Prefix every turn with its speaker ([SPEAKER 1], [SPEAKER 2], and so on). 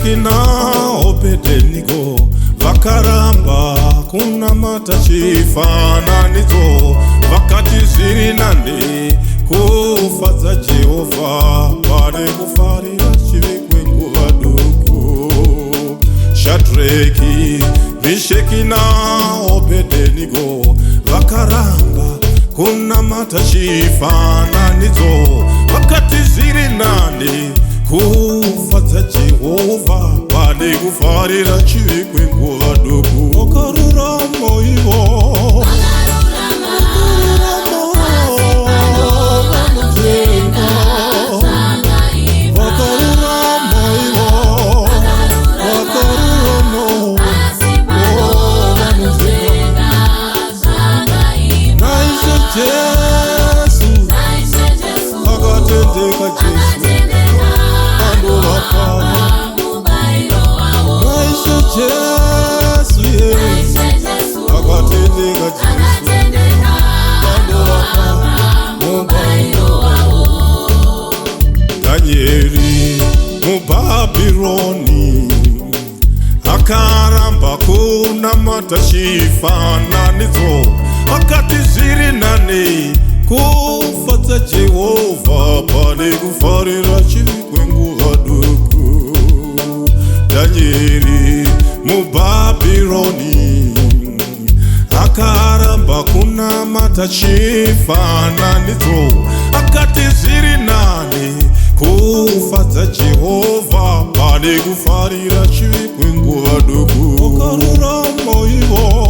[SPEAKER 1] Mesheki na Abednego vakaramba kunamata chifananidzo, vakati zviri nani kufadza Jehovha pane kufarira chivi kwenguva duku. Shadraki, Mesheki na Abednego vakaramba kunamata chifananidzo, vakati zviri nani kufadza Jehovha pane kufarira chivi kwenguva duku. Vakarurama ivo, Danieli muBhabhironi akaramba kunamata chifananidzo, akati zviri nani kufadza Jehovha pane kufarira chivi kwenguva duku. Danieli muBhabhironi akaramba kunamata chifananidzo, akati zviri nani kufadza Jehovha pane kufarira chivi kwenguva duku. Vakarurama ivo,